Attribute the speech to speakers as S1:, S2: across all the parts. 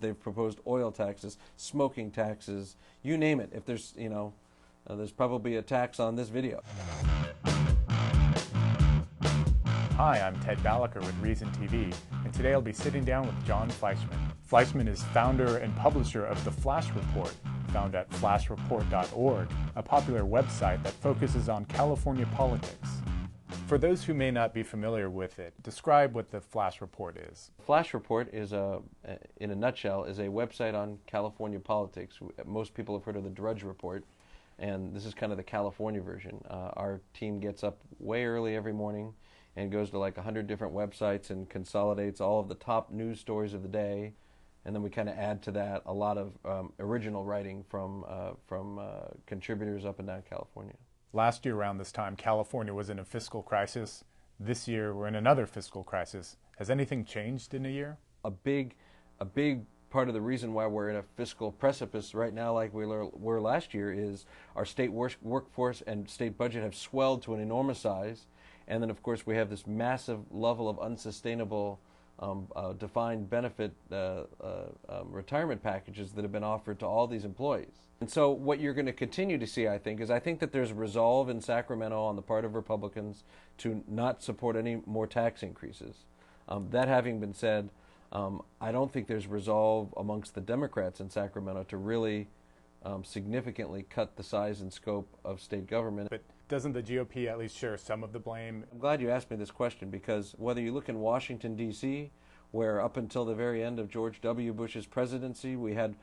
S1: They've proposed oil taxes, smoking taxes, you name it. If there's, there's probably a tax on this video.
S2: Hi, I'm Ted Balaker with Reason TV, and today I'll be sitting down with Jon Fleischman. Fleischman is founder and publisher of the FlashReport, found at FlashReport.org, a popular website that focuses on California politics. For those who may not be familiar with it, describe what the FlashReport is.
S1: FlashReport is in a nutshell, is a website on California politics. Most people have heard of the Drudge Report, and this is kind of the California version. Our team gets up way early every morning and goes to like 100 different websites and consolidates all of the top news stories of the day, and then we kind of add to that a lot of original writing from contributors up and down California.
S2: Last year around this time, California was in a fiscal crisis. This year we're in another fiscal crisis. Has anything changed in a year?
S1: A big part of the reason why we're in a fiscal precipice right now, like we were last year, is our state workforce and state budget have swelled to an enormous size. And then, of course, we have this massive level of unsustainable defined benefit retirement packages that have been offered to all these employees. And so what you're going to continue to see, I think that there's resolve in Sacramento on the part of Republicans to not support any more tax increases. That having been said, I don't think there's resolve amongst the Democrats in Sacramento to really significantly cut the size and scope of state government.
S2: But doesn't the GOP at least share some of the blame?
S1: I'm glad you asked me this question, because whether you look in Washington, D.C., where up until the very end of George W. Bush's presidency, we had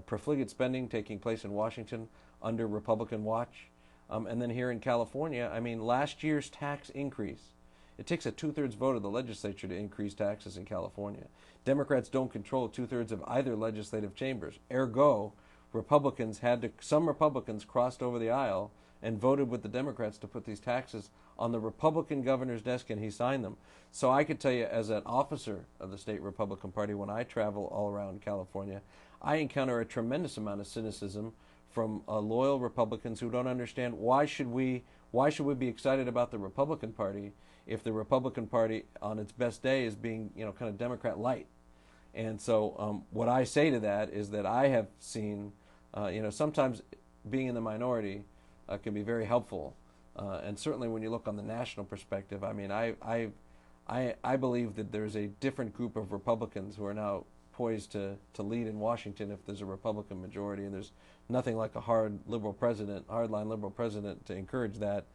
S1: profligate spending taking place in Washington under Republican watch. And then here in California, I mean, last year's tax increase, it takes a 2/3 vote of the legislature to increase taxes in California. Democrats don't control 2/3 of either legislative chambers. Ergo, some Republicans crossed over the aisle and voted with the Democrats to put these taxes on the Republican governor's desk, and he signed them. So I could tell you, as an officer of the state Republican Party, when I travel all around California, I encounter a tremendous amount of cynicism from loyal Republicans who don't understand why should we be excited about the Republican Party if the Republican Party on its best day is being kind of Democrat light. And so what I say to that is that I have seen sometimes being in the minority can be very helpful, and certainly when you look on the national perspective, I mean, I believe that there's a different group of Republicans who are now poised to lead in Washington if there's a Republican majority, and there's nothing like a hardline liberal president to encourage that.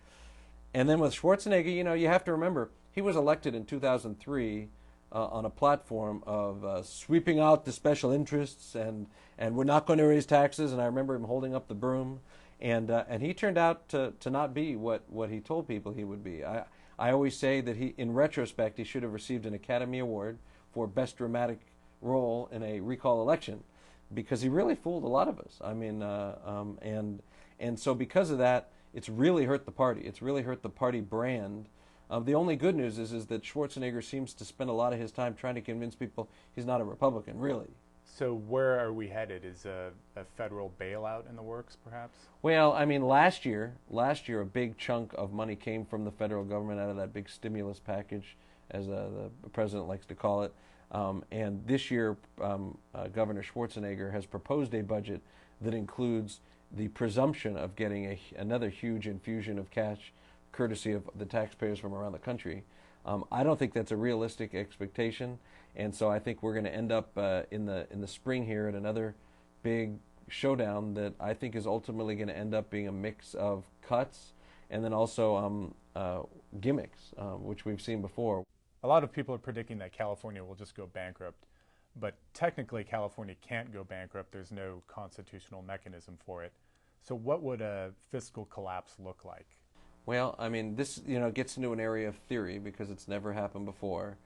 S1: And then with Schwarzenegger, you have to remember, he was elected in 2003 on a platform of sweeping out the special interests, and we're not going to raise taxes, and I remember him holding up the broom. And he turned out to not be what he told people he would be. I always say that in retrospect, he should have received an Academy Award for Best Dramatic Role in a recall election, because he really fooled a lot of us. I mean, and so because of that, it's really hurt the party. It's really hurt the party brand. The only good news is that Schwarzenegger seems to spend a lot of his time trying to convince people he's not a Republican, really.
S2: So where are we headed? Is a federal bailout in the works, perhaps?
S1: Well, I mean, last year, a big chunk of money came from the federal government out of that big stimulus package, as the president likes to call it. And this year, Governor Schwarzenegger has proposed a budget that includes the presumption of getting another huge infusion of cash, courtesy of the taxpayers from around the country. I don't think that's a realistic expectation. And so I think we're going to end up in the spring here at another big showdown that I think is ultimately going to end up being a mix of cuts and then also gimmicks, which we've seen before.
S2: A lot of people are predicting that California will just go bankrupt, but technically California can't go bankrupt. There's no constitutional mechanism for it. So what would a fiscal collapse look like?
S1: Well, I mean, this gets into an area of theory because it's never happened before.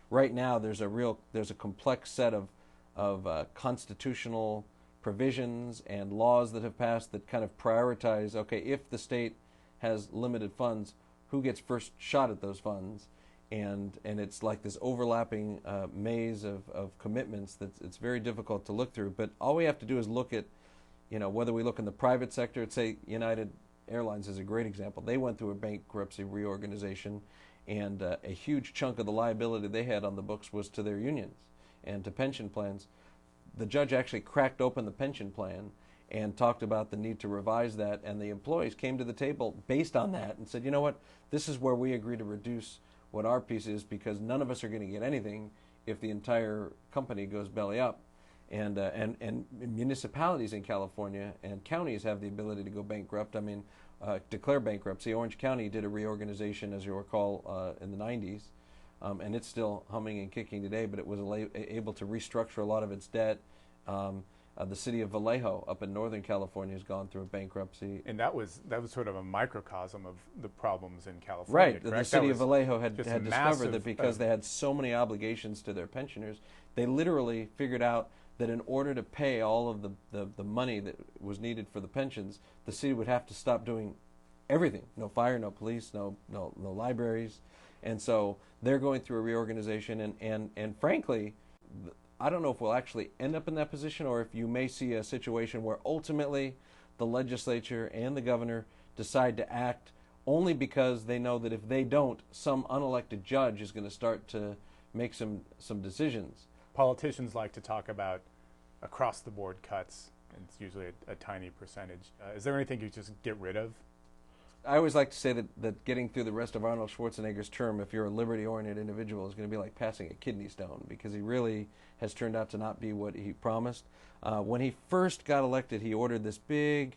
S1: Right now, there's a complex set of constitutional provisions and laws that have passed that kind of prioritize, okay, if the state has limited funds, who gets first shot at those funds? And it's like this overlapping maze of commitments that it's very difficult to look through. But all we have to do is look at, whether we look in the private sector, say United Airlines is a great example. They went through a bankruptcy reorganization, and a huge chunk of the liability they had on the books was to their unions and to pension plans. the judge actually cracked open the pension plan and talked about the need to revise that, and the employees came to the table based on that and said, you know what, this is where we agree to reduce what our piece is, because none of us are going to get anything if the entire company goes belly up. And municipalities in California and counties have the ability to go bankrupt. I mean, declare bankruptcy. Orange County did a reorganization, as you recall, in the 90s, and it's still humming and kicking today, but it was able to restructure a lot of its debt. The city of Vallejo up in Northern California has gone through a bankruptcy.
S2: And that was sort of a microcosm of the problems in California.
S1: Right.
S2: Correct?
S1: The city of Vallejo had discovered that because they had so many obligations to their pensioners, they literally figured out that in order to pay all of the money that was needed for the pensions, the city would have to stop doing everything. No fire, no police, no libraries. And so they're going through a reorganization, and frankly, I don't know if we'll actually end up in that position, or if you may see a situation where ultimately the legislature and the governor decide to act only because they know that if they don't, some unelected judge is going to start to make some decisions.
S2: Politicians like to talk about across-the-board cuts, and it's usually a tiny percentage. Is there anything you just get rid of?
S1: I always like to say that getting through the rest of Arnold Schwarzenegger's term, if you're a liberty-oriented individual, is going to be like passing a kidney stone, because he really has turned out to not be what he promised. When he first got elected, he ordered this big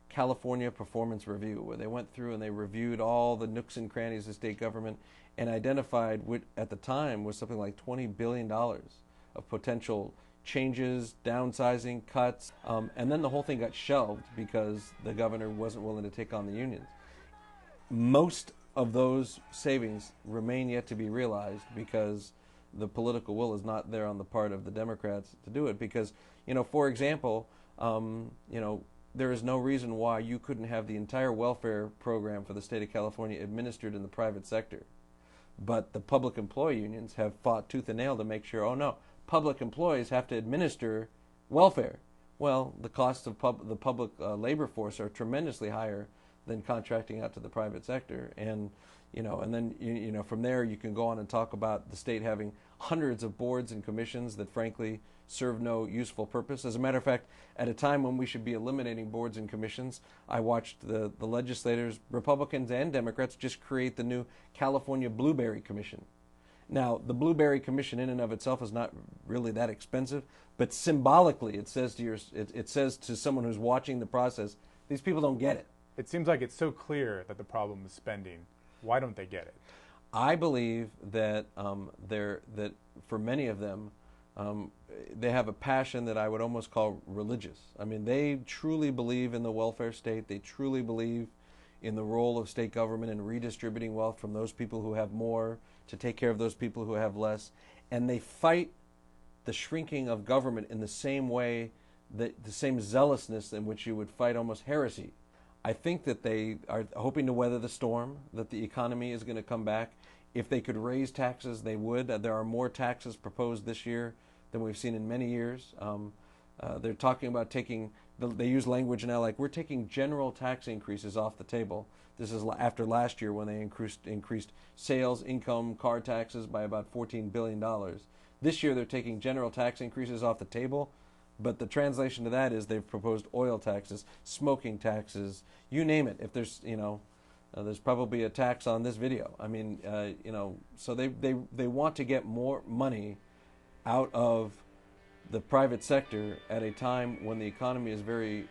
S1: California performance review where they went through and they reviewed all the nooks and crannies of state government and identified what at the time was something like $20 billion of potential changes, downsizing, cuts, and then the whole thing got shelved because the governor wasn't willing to take on the unions. Most of those savings remain yet to be realized because the political will is not there on the part of the Democrats to do it. Because, for example, there is no reason why you couldn't have the entire welfare program for the state of California administered in the private sector. But the public employee unions have fought tooth and nail to make sure, oh no, public employees have to administer welfare. Well, the costs of the public labor force are tremendously higher than contracting out to the private sector. And then from there you can go on and talk about the state having hundreds of boards and commissions that frankly serve no useful purpose. As a matter of fact, at a time when we should be eliminating boards and commissions, I watched the legislators, Republicans and Democrats, just create the new California Blueberry Commission. Now, the Blueberry Commission in and of itself is not really that expensive, but symbolically it says to someone who's watching the process, these people don't get it.
S2: It seems like it's so clear that the problem is spending. Why don't they get it?
S1: I believe that that for many of them, they have a passion that I would almost call religious. I mean, they truly believe in the welfare state. They truly believe in the role of state government in redistributing wealth from those people who have more to take care of those people who have less. And they fight the shrinking of government in the same way, the same zealousness in which you would fight almost heresy. I think that they are hoping to weather the storm, that the economy is going to come back. If they could raise taxes, they would. There are more taxes proposed this year than we've seen in many years. They're talking about they use language now like, we're taking general tax increases off the table. This is after last year when they increased sales, income, car taxes by about $14 billion. This year they're taking general tax increases off the table. But the translation to that is they've proposed oil taxes, smoking taxes, you name it. If there's, there's probably a tax on this video. I mean, so they want to get more money out of the private sector at a time when the economy is very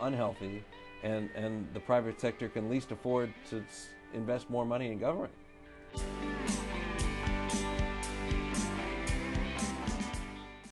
S1: unhealthy, and the private sector can least afford to invest more money in government.